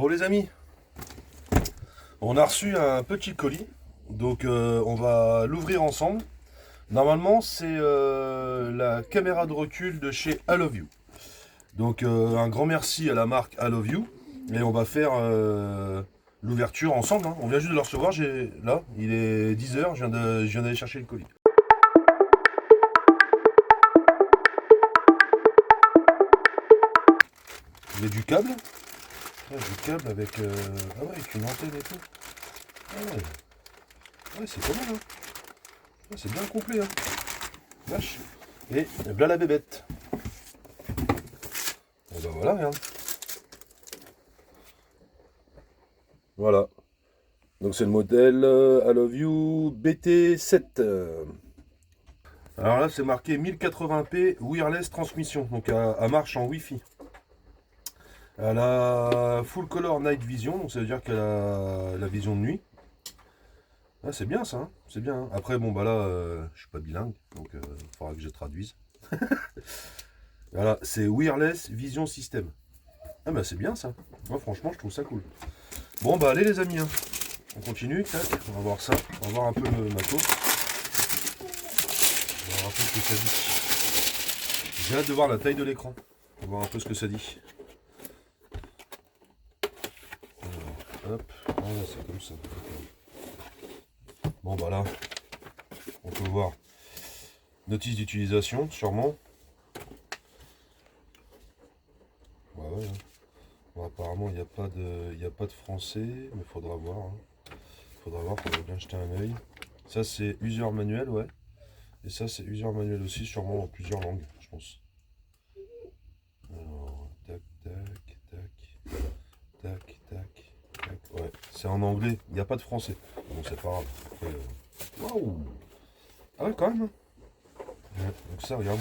Bon les amis, on a reçu un petit colis, donc on va l'ouvrir ensemble. Normalement c'est la caméra de recul de chez I Love You. Donc un grand merci à la marque I Love You. Et on va faire l'ouverture ensemble, hein. On vient juste de le recevoir, là, il est 10h, je viens d'aller chercher le colis. Il y a du câble. Ah, du câble avec, ah ouais, avec une antenne et tout. Ah ouais, ouais c'est pas mal, hein. Ah, c'est bien complet, hein. Vache. Et voilà la bébête. Et ben voilà, regarde. Voilà. Donc c'est le modèle I Love You BT7. Alors là c'est marqué 1080p wireless transmission, donc à marche en Wi-Fi. Elle a full color night vision, donc ça veut dire qu'elle a la vision de nuit. Ah, c'est bien ça, hein, c'est bien, hein. Après bon bah là je suis pas bilingue, donc il faudra que je traduise. Voilà, c'est wireless vision system. Ah bah c'est bien ça. Moi franchement je trouve ça cool. Bon bah allez les amis, hein. On continue, tac, on va voir ça, on va voir un peu le matos. On va voir un peu ce que ça dit. J'ai hâte de voir la taille de l'écran. On va voir un peu ce que ça dit. Alors, hop, voilà, c'est comme ça. Bon bah là, on peut voir notice d'utilisation, sûrement. Ouais, ouais. Bon, apparemment il n'y a pas de français, mais faudra voir, hein. Faudra bien jeter un œil. Ça c'est user manuel, ouais. Et ça c'est user manuel aussi, sûrement en plusieurs langues, je pense. Alors, tac, tac, tac, tac, tac, tac. Ouais, c'est en anglais, il n'y a pas de français. Bon, c'est pas grave. Waouh! Ah ouais, quand même, hein. Ouais, donc ça, regarde.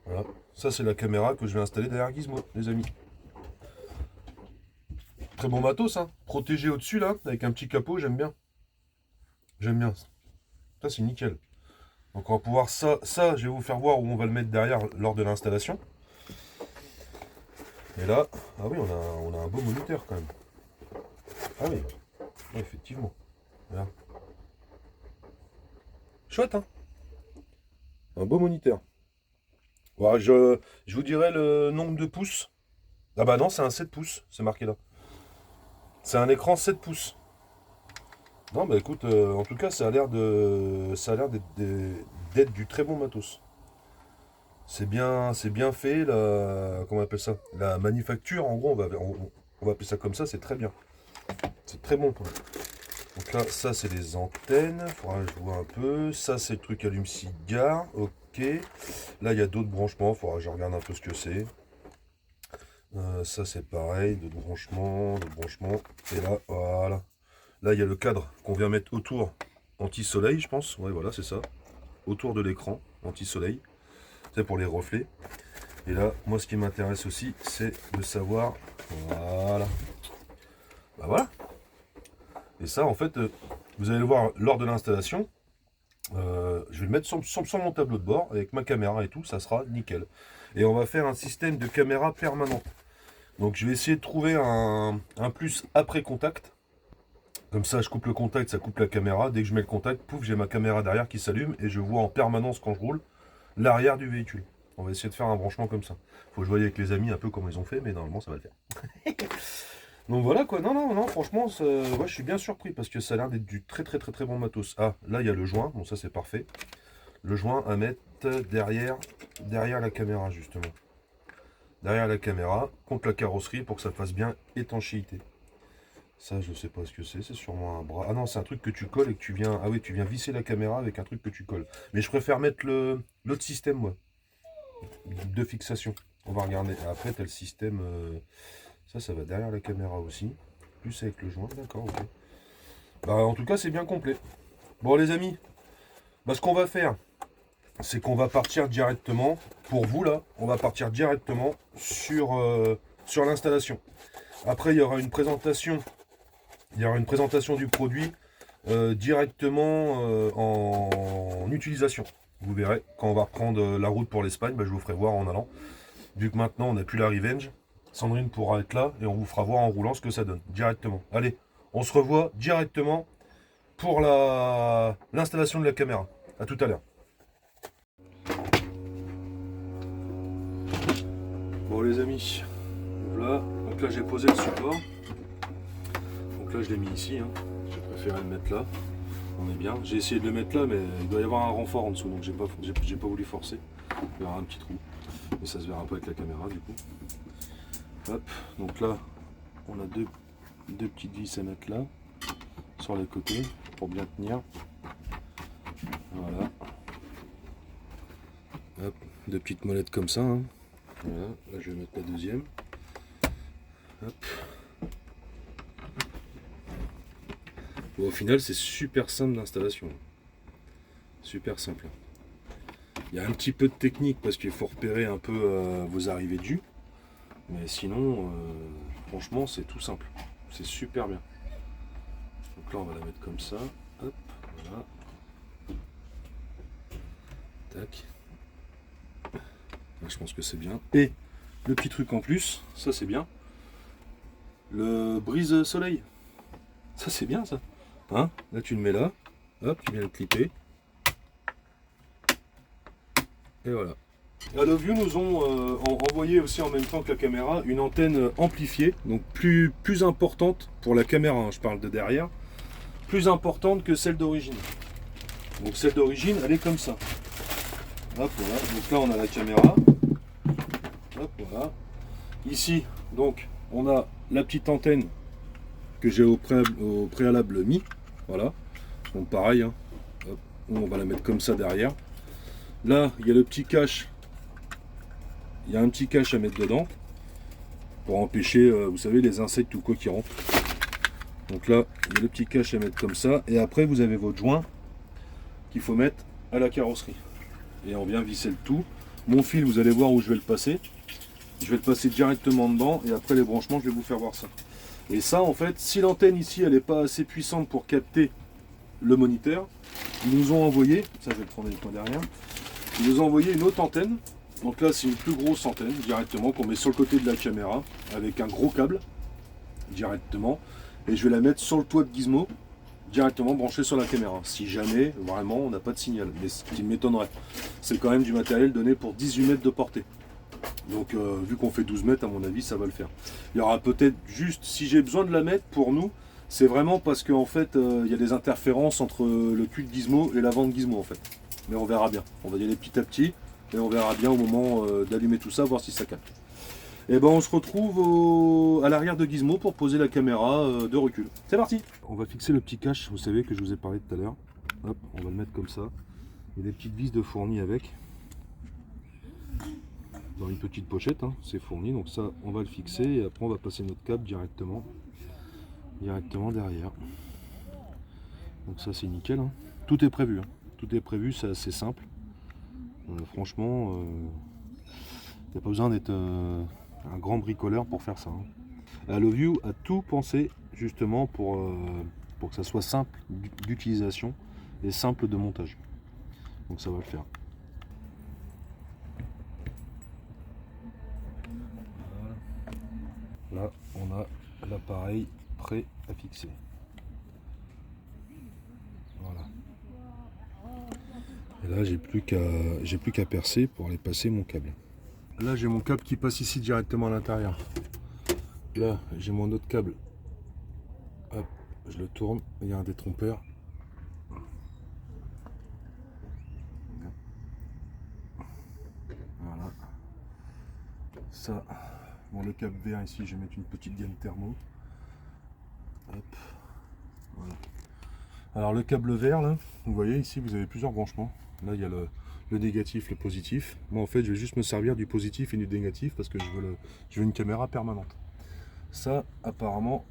Voilà. Ça c'est la caméra que je vais installer derrière Gizmo, les amis. Très bon matos, hein. Protégé au-dessus, là, avec un petit capot, j'aime bien. J'aime bien. Ça, c'est nickel. Donc, on va pouvoir ça, je vais vous faire voir où on va le mettre derrière lors de l'installation. Et là, ah oui, on a un beau moniteur quand même. Ah oui, ouais, effectivement. Voilà. Chouette, hein. Un beau moniteur. Voilà, je vous dirai le nombre de pouces. Ah bah non, c'est un 7 pouces, c'est marqué là. C'est un écran 7 pouces. Non, bah écoute, en tout cas, ça a l'air d'être du très bon matos. C'est bien fait, comment on appelle ça? La manufacture, en gros, on va appeler ça comme ça, c'est très bien. C'est très bon. Donc là, ça, c'est les antennes. Faudra que je vois un peu. Ça, c'est le truc allume-cigare. Ok. Là, il y a d'autres branchements. Faudra que je regarde un peu ce que c'est. Ça, c'est pareil. D'autres branchements, d'autres branchements. Et là, voilà. Là, il y a le cadre qu'on vient mettre autour, anti-soleil, je pense. Ouais, voilà, c'est ça. Autour de l'écran, anti-soleil. C'est pour les reflets. Et là, moi, ce qui m'intéresse aussi, c'est de savoir... Voilà. Bah voilà. Et ça, en fait, vous allez le voir lors de l'installation. Je vais le mettre sur mon tableau de bord, avec ma caméra et tout, ça sera nickel. Et on va faire un système de caméra permanente. Donc, je vais essayer de trouver un plus après contact. Comme ça, je coupe le contact, ça coupe la caméra. Dès que je mets le contact, pouf, j'ai ma caméra derrière qui s'allume et je vois en permanence quand je roule l'arrière du véhicule. On va essayer de faire un branchement comme ça. Faut que je voie avec les amis un peu comment ils ont fait, mais normalement ça va le faire. Donc voilà quoi, non, franchement, ouais, je suis bien surpris parce que ça a l'air d'être du très bon matos. Ah, là il y a le joint, bon ça c'est parfait. Le joint à mettre derrière la caméra justement. Derrière la caméra, contre la carrosserie pour que ça fasse bien étanchéité. Ça, je sais pas ce que c'est sûrement un bras. Ah non, c'est un truc que tu colles et que tu viens. Ah oui, tu viens visser la caméra avec un truc que tu colles. Mais je préfère mettre l'autre système, moi, de fixation. On va regarder. Après, tu as le système. Ça va derrière la caméra aussi. Plus avec le joint, d'accord, ok. Bah, en tout cas, c'est bien complet. Bon, les amis, bah, ce qu'on va faire, c'est qu'on va partir directement. Pour vous, là, on va partir directement sur l'installation. Après, il y aura une présentation. Il y aura une présentation du produit directement en utilisation. Vous verrez, quand on va reprendre la route pour l'Espagne, bah, je vous ferai voir en allant. Vu que maintenant on n'a plus la Revenge, Sandrine pourra être là et on vous fera voir en roulant ce que ça donne directement. Allez, on se revoit directement pour l'installation de la caméra. A tout à l'heure. Bon les amis, voilà. Donc là j'ai posé le support. Donc là je l'ai mis ici. Hein. J'ai préféré le mettre là. On est bien. J'ai essayé de le mettre là, mais il doit y avoir un renfort en dessous, donc j'ai pas voulu forcer. Il y aura un petit trou. Mais ça se verra pas avec la caméra du coup. Hop, donc là on a deux petites vis à mettre là, sur les côtés, pour bien tenir. Voilà. Hop, deux petites molettes comme ça. Hein. Voilà, là je vais mettre la deuxième. Hop. Bon, au final c'est super simple d'installation. Super simple. Il y a un petit peu de technique parce qu'il faut repérer un peu vos arrivées de jus. Mais sinon, franchement, c'est tout simple. C'est super bien. Donc là, on va la mettre comme ça. Hop, voilà. Tac. Là, je pense que c'est bien. Et le petit truc en plus, ça c'est bien. Le brise-soleil. Ça c'est bien ça. Hein, là, tu le mets là. Hop, tu viens le clipper. Et voilà. Alloview nous ont envoyé aussi en même temps que la caméra une antenne amplifiée, donc plus importante pour la caméra, hein, je parle de derrière, plus importante que celle d'origine. Donc celle d'origine, elle est comme ça. Hop, voilà. Donc là on a la caméra. Hop, voilà. Ici, donc on a la petite antenne que j'ai au préalable mis. Voilà. Donc pareil, hein. Hop, on va la mettre comme ça derrière. Là, il y a le petit cache. Il y a un petit cache à mettre dedans pour empêcher, vous savez, les insectes ou quoi qui rentrent. Donc là, il y a le petit cache à mettre comme ça. Et après, vous avez votre joint qu'il faut mettre à la carrosserie. Et on vient visser le tout. Mon fil, vous allez voir où je vais le passer. Je vais le passer directement dedans. Et après les branchements, je vais vous faire voir ça. Et ça, en fait, si l'antenne ici, elle n'est pas assez puissante pour capter le moniteur, ils nous ont envoyé, ça je vais le prendre avec moi derrière, ils nous ont envoyé une autre antenne. Donc là, c'est une plus grosse antenne directement qu'on met sur le côté de la caméra avec un gros câble directement. Et je vais la mettre sur le toit de Gizmo directement branché sur la caméra. Si jamais, vraiment, on n'a pas de signal. Mais ce qui m'étonnerait, c'est quand même du matériel donné pour 18 mètres de portée. Donc vu qu'on fait 12 mètres, à mon avis, ça va le faire. Il y aura peut-être juste, si j'ai besoin de la mettre pour nous, c'est vraiment parce qu'en fait, il y a des interférences entre le cul de Gizmo et l'avant de Gizmo en fait. Mais on verra bien. On va y aller petit à petit. Et on verra bien au moment d'allumer tout ça, voir si ça capte. Et ben on se retrouve à l'arrière de Gizmo pour poser la caméra de recul. C'est parti. On va fixer le petit cache, vous savez, que je vous ai parlé tout à l'heure. Hop, on va le mettre comme ça. Il y a des petites vis de fourni avec. Dans une petite pochette, hein, c'est fourni. Donc ça, on va le fixer et après on va passer notre câble directement derrière. Donc ça c'est nickel. Hein. Tout est prévu. Hein. Tout est prévu, c'est assez simple. Franchement, il n'y a pas besoin d'être un grand bricoleur pour faire ça. Hein. Alloview a tout pensé justement pour que ça soit simple d'utilisation et simple de montage. Donc ça va le faire. Voilà. Là, on a l'appareil prêt à fixer. Voilà. Et là, j'ai plus qu'à percer pour aller passer mon câble. Là, j'ai mon câble qui passe ici directement à l'intérieur. Là, j'ai mon autre câble. Hop, je le tourne. Il y a un détrompeur. Voilà. Ça, bon, le câble vert ici, je vais mettre une petite gamme thermo. Hop. Voilà. Alors, le câble vert, là, vous voyez ici, vous avez plusieurs branchements. Là, il y a le négatif, le positif. Moi, en fait, je vais juste me servir du positif et du négatif parce que je veux une caméra permanente. Ça, apparemment,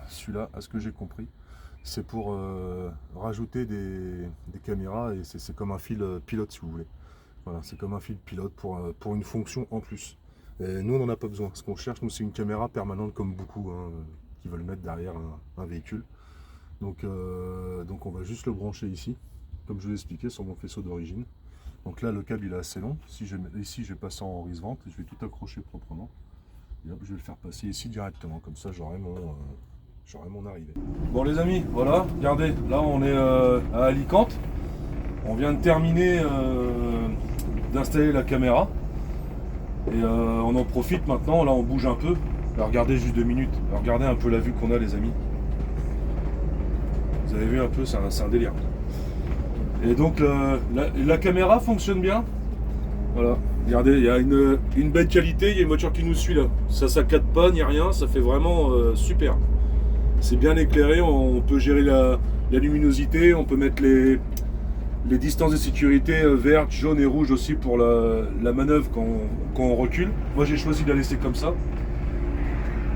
celui-là, à ce que j'ai compris, c'est pour rajouter des caméras et c'est comme un fil pilote, si vous voulez. Voilà, c'est comme un fil pilote pour une fonction en plus. Et nous, on n'en a pas besoin. Ce qu'on cherche, nous, c'est une caméra permanente comme beaucoup hein, qui veulent mettre derrière un véhicule. Donc on va juste le brancher ici, comme je vous l'ai expliqué, sur mon faisceau d'origine. Donc là, le câble il est assez long. Ici, je vais passer en horizonte et je vais tout accrocher proprement. Et hop, je vais le faire passer ici directement, comme ça j'aurai mon arrivée. Bon les amis, voilà, regardez, là on est à Alicante. On vient de terminer d'installer la caméra. Et on en profite maintenant, là on bouge un peu. Alors, regardez juste 2 minutes, alors, regardez un peu la vue qu'on a les amis. Vous avez vu un peu, c'est un délire. Et donc la caméra fonctionne bien. Voilà, regardez, il y a une belle qualité, il y a une voiture qui nous suit là. Ça saccade pas, ni rien, ça fait vraiment super. C'est bien éclairé, on peut gérer la luminosité, on peut mettre les distances de sécurité vertes, jaunes et rouges aussi pour la manœuvre quand on recule. Moi j'ai choisi de la laisser comme ça.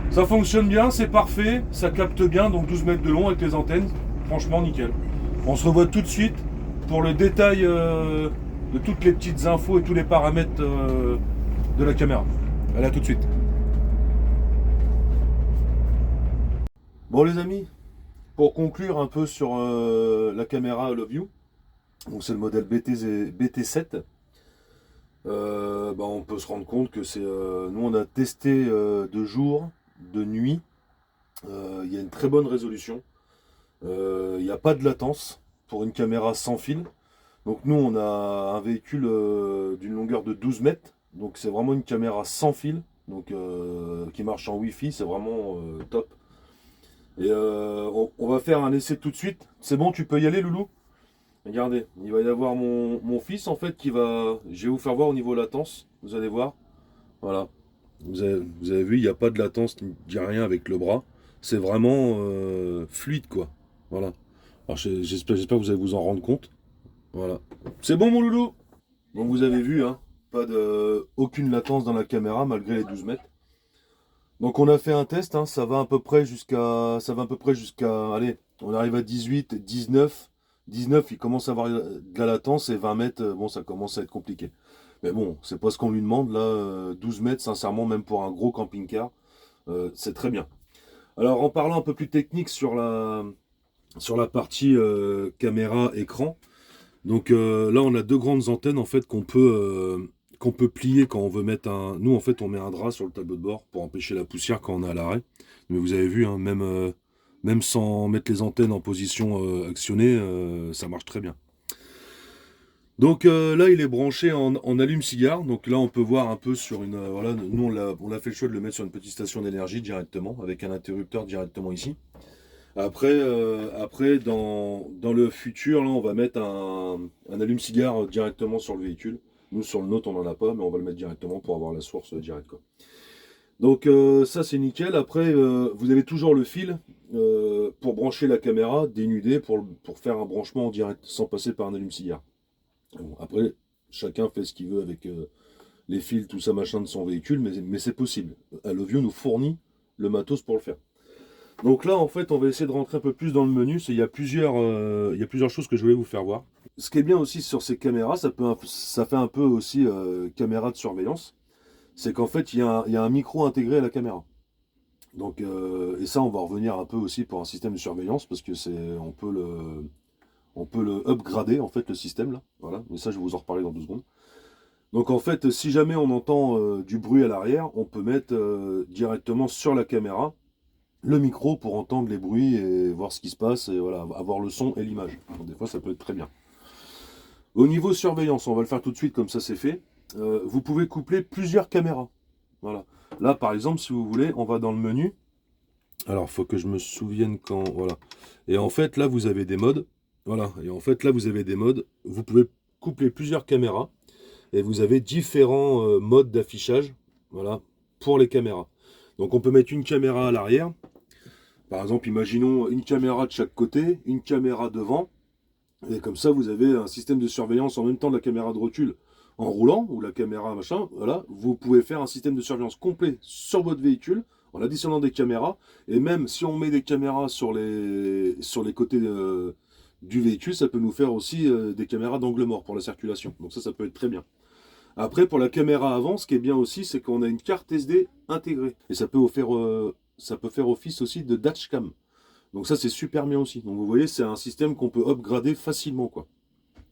Ça fonctionne bien, c'est parfait, ça capte bien, donc 12 mètres de long avec les antennes. Franchement nickel. On se revoit tout de suite pour le détail de toutes les petites infos et tous les paramètres de la caméra. Allez, à tout de suite. Bon les amis, pour conclure un peu sur la caméra LoveView, donc c'est le modèle BT7. On peut se rendre compte que c'est nous on a testé de jour, de nuit. Il y a une très bonne résolution. Il n'y a pas de latence pour une caméra sans fil. Donc nous on a un véhicule d'une longueur de 12 mètres. Donc c'est vraiment une caméra sans fil. Donc qui marche en Wi-Fi, c'est vraiment top. Et on va faire un essai tout de suite. C'est bon, tu peux y aller Loulou? Regardez, il va y avoir mon fils en fait qui va... Je vais vous faire voir au niveau latence, vous allez voir. Voilà, vous avez vu, il n'y a pas de latence, ni rien avec le bras. C'est vraiment fluide quoi. Voilà. Alors j'espère que vous allez vous en rendre compte. Voilà. C'est bon mon loulou? Donc vous avez vu, hein, aucune latence dans la caméra malgré les 12 mètres. Donc on a fait un test, hein, ça va à peu près jusqu'à... Allez, on arrive à 18, 19. 19, il commence à avoir de la latence et 20 mètres, bon, ça commence à être compliqué. Mais bon, c'est pas ce qu'on lui demande. Là, 12 mètres, sincèrement, même pour un gros camping-car, c'est très bien. Alors, en parlant un peu plus technique sur la partie caméra écran, donc là, on a 2 grandes antennes en fait qu'on peut plier quand on veut mettre un... Nous, en fait, on met un drap sur le tableau de bord pour empêcher la poussière quand on est à l'arrêt. Mais vous avez vu, hein, même sans mettre les antennes en position actionnée, ça marche très bien. Donc là, il est branché en allume-cigare. Donc là, on peut voir un peu sur une... voilà, nous, on a fait le choix de le mettre sur une petite station d'énergie directement, avec un interrupteur directement ici. Après, dans le futur, là, on va mettre un allume-cigare directement sur le véhicule. Nous, sur le nôtre, on n'en a pas, mais on va le mettre directement pour avoir la source directe, quoi. Donc ça c'est nickel. Après vous avez toujours le fil pour brancher la caméra dénudée pour faire un branchement en direct sans passer par un allume-cigare. Bon, après chacun fait ce qu'il veut avec les fils, tout ça machin de son véhicule, mais c'est possible. LoveView nous fournit le matos pour le faire. Donc là en fait on va essayer de rentrer un peu plus dans le menu. Il y a plusieurs choses que je voulais vous faire voir. Ce qui est bien aussi sur ces caméras, ça fait un peu aussi caméra de surveillance. C'est qu'en fait, il y a un micro intégré à la caméra. Donc, et ça, on va revenir un peu aussi pour un système de surveillance, parce que on peut le upgrader, en fait, le système, là. Voilà, mais ça, je vais vous en reparler dans 2 secondes. Donc, en fait, si jamais on entend du bruit à l'arrière, on peut mettre directement sur la caméra le micro pour entendre les bruits et voir ce qui se passe, et voilà, avoir le son et l'image. Donc, des fois, ça peut être très bien. Au niveau surveillance, on va le faire tout de suite, comme ça, c'est fait. Vous pouvez coupler plusieurs caméras. Voilà. Là, par exemple, si vous voulez, on va dans le menu. Alors, il faut que je me souvienne quand... Voilà. Et en fait, là, vous avez des modes. Voilà. Et en fait, là, vous avez des modes. Vous pouvez coupler plusieurs caméras. Et vous avez différents modes d'affichage. Voilà. Pour les caméras. Donc, on peut mettre une caméra à l'arrière. Par exemple, imaginons une caméra de chaque côté, une caméra devant. Et comme ça, vous avez un système de surveillance en même temps de la caméra de recul en roulant, ou la caméra machin, voilà, vous pouvez faire un système de surveillance complet sur votre véhicule, en additionnant des caméras, et même si on met des caméras sur les côtés du véhicule, ça peut nous faire aussi des caméras d'angle mort pour la circulation, donc ça peut être très bien. Après, pour la caméra avant, ce qui est bien aussi, c'est qu'on a une carte SD intégrée, et ça peut faire office aussi de dashcam, donc ça c'est super bien aussi, donc vous voyez, c'est un système qu'on peut upgrader facilement, quoi.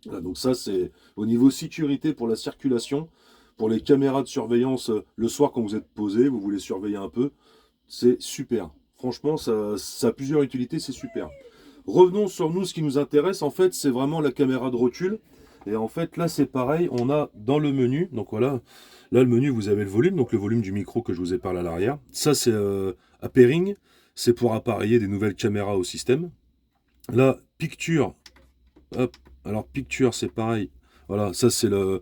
Voilà, donc ça c'est au niveau sécurité pour la circulation, pour les caméras de surveillance le soir quand vous êtes posé, vous voulez surveiller un peu, c'est super. Franchement, ça a plusieurs utilités, c'est super. Revenons sur nous, ce qui nous intéresse, en fait, c'est vraiment la caméra de recul. Et en fait, là, c'est pareil, on a dans le menu, donc voilà, là, le menu, vous avez le volume, donc le volume du micro que je vous ai parlé à l'arrière. Ça, c'est à pairing, c'est pour appareiller des nouvelles caméras au système. Là, picture, hop, alors picture, c'est pareil. Voilà, ça c'est la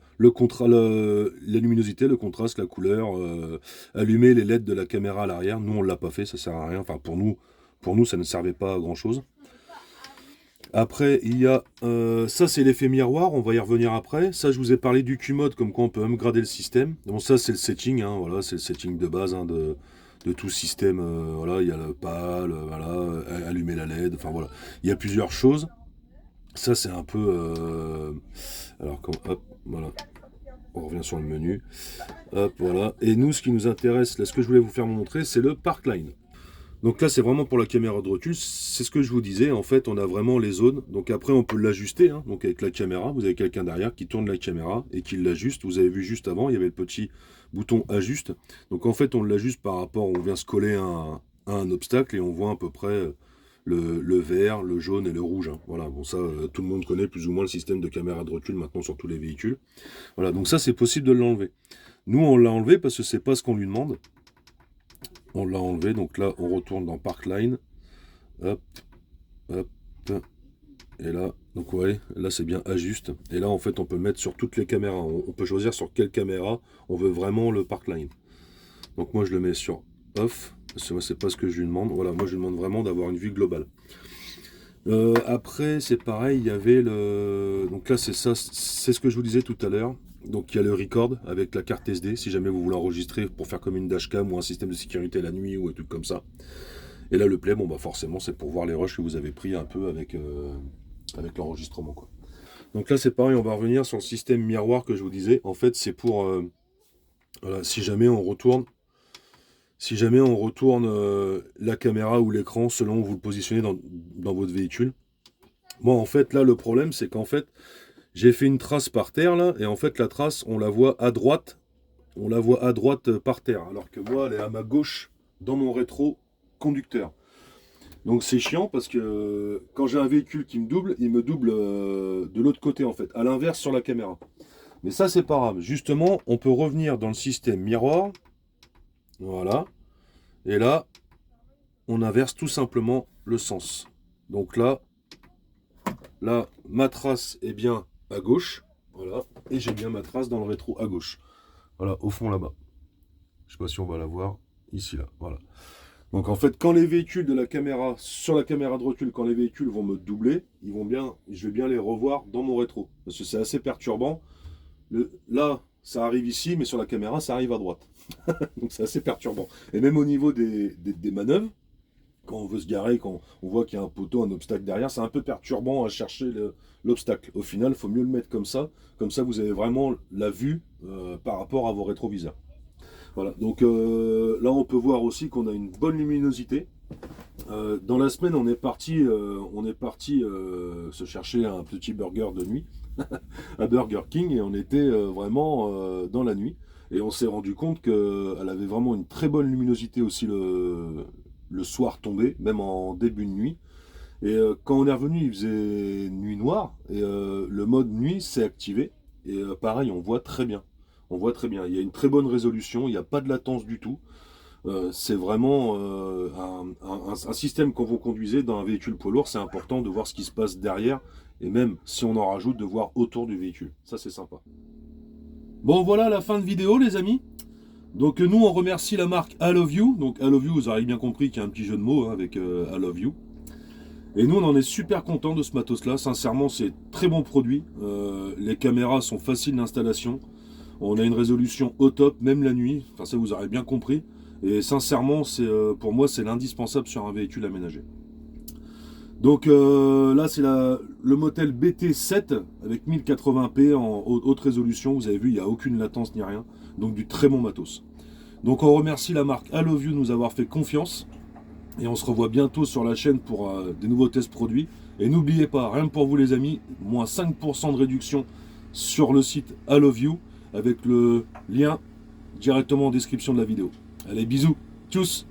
luminosité, le contraste, la couleur, allumer les LED de la caméra à l'arrière. Nous, on l'a pas fait, ça sert à rien. Enfin, pour nous, ça ne servait pas à grand chose. Après, il y a ça, c'est l'effet miroir. On va y revenir après. Ça, je vous ai parlé du Q-mode, comme quoi on peut upgrader le système. Bon, ça, c'est le setting. Hein, voilà, c'est le setting de base de tout système. Voilà, il y a le PAL, voilà, allumer la LED. Enfin voilà, il y a plusieurs choses. Ça, c'est un peu. Alors, hop, voilà. On revient sur le menu. Hop, voilà. Et nous, ce qui nous intéresse, là, ce que je voulais vous faire montrer, c'est le Parkline. Donc là, c'est vraiment pour la caméra de recul. C'est ce que je vous disais. En fait, on a vraiment les zones. Donc après, on peut l'ajuster. Hein. Donc avec la caméra, vous avez quelqu'un derrière qui tourne la caméra et qui l'ajuste. Vous avez vu juste avant, il y avait le petit bouton ajuste. Donc en fait, on l'ajuste par rapport, on vient se coller à un obstacle et on voit à peu près le vert, le jaune et le rouge. Hein. Voilà, bon ça, tout le monde connaît plus ou moins le système de caméra de recul maintenant sur tous les véhicules. Voilà, donc ça, c'est possible de l'enlever. Nous, on l'a enlevé parce que c'est pas ce qu'on lui demande. On l'a enlevé, donc là, on retourne dans Parkline. Hop, hop. Et là, donc ouais, là, c'est bien ajuste. Et là, en fait, on peut le mettre sur toutes les caméras. On peut choisir sur quelle caméra on veut vraiment le Parkline. Donc moi, je le mets sur Off. Parce que moi, c'est pas ce que je lui demande. Voilà, moi, je lui demande vraiment d'avoir une vue globale. Après, c'est pareil, il y avait le... Donc là, c'est ça, c'est ce que je vous disais tout à l'heure. Donc il y a le record avec la carte SD, si jamais vous voulez enregistrer pour faire comme une dashcam ou un système de sécurité la nuit ou un truc comme ça. Et là, le play, bon bah forcément, c'est pour voir les rushs que vous avez pris un peu avec l'enregistrement, quoi. Donc là, c'est pareil, on va revenir sur le système miroir que je vous disais. En fait, c'est pour... voilà, si jamais on retourne la caméra ou l'écran selon où vous le positionnez dans votre véhicule. Bon, en fait, là, le problème, c'est qu'en fait, j'ai fait une trace par terre, là, et en fait, la trace, on la voit à droite par terre, alors que moi, elle est à ma gauche, dans mon rétro conducteur. Donc, c'est chiant, parce que quand j'ai un véhicule qui me double, il me double de l'autre côté, en fait, à l'inverse sur la caméra. Mais ça, c'est pas grave. Justement, on peut revenir dans le système miroir. Voilà. Et là, on inverse tout simplement le sens. Donc là, ma trace est bien à gauche. Voilà. Et j'ai bien ma trace dans le rétro à gauche. Voilà, au fond là-bas. Je sais pas si on va la voir. Ici, là. Voilà. Donc en fait, quand les véhicules de la caméra, sur la caméra de recul, quand les véhicules vont me doubler, je vais bien les revoir dans mon rétro. Parce que c'est assez perturbant. Là, ça arrive ici, mais sur la caméra, ça arrive à droite. Donc c'est assez perturbant. Et même au niveau des manœuvres, quand on veut se garer, quand on voit qu'il y a un poteau, un obstacle derrière, c'est un peu perturbant à chercher l'obstacle. Au final, il faut mieux le mettre comme ça. Comme ça, vous avez vraiment la vue par rapport à vos rétroviseurs. Voilà, donc là, on peut voir aussi qu'on a une bonne luminosité. Dans la semaine, on est parti se chercher un petit burger de nuit à Burger King et on était vraiment dans la nuit. Et on s'est rendu compte qu'elle avait vraiment une très bonne luminosité aussi le soir tombé, même en début de nuit. Et quand on est revenu, il faisait nuit noire et le mode nuit s'est activé. Et pareil, on voit très bien. On voit très bien. Il y a une très bonne résolution, il n'y a pas de latence du tout. C'est vraiment un système quand vous conduisez dans un véhicule poids lourd, c'est important de voir ce qui se passe derrière et même si on en rajoute, de voir autour du véhicule. Ça, c'est sympa. Bon, voilà la fin de vidéo, les amis. Donc nous, on remercie la marque I Love You. Donc I Love You, vous avez bien compris qu'il y a un petit jeu de mots hein, avec I Love You. Et nous, on en est super content de ce matos-là. Sincèrement, c'est très bon produit. Les caméras sont faciles d'installation. On a une résolution au top, même la nuit. Enfin, ça, vous aurez bien compris. Et sincèrement, pour moi, c'est l'indispensable sur un véhicule aménagé. Donc là, c'est le modèle BT7 avec 1080p en haute résolution. Vous avez vu, il n'y a aucune latence ni rien. Donc du très bon matos. Donc on remercie la marque I Love You de nous avoir fait confiance. Et on se revoit bientôt sur la chaîne pour des nouveaux tests produits. Et n'oubliez pas, rien que pour vous les amis, moins 5% de réduction sur le site I Love You avec le lien directement en description de la vidéo. Allez, bisous, tchuss!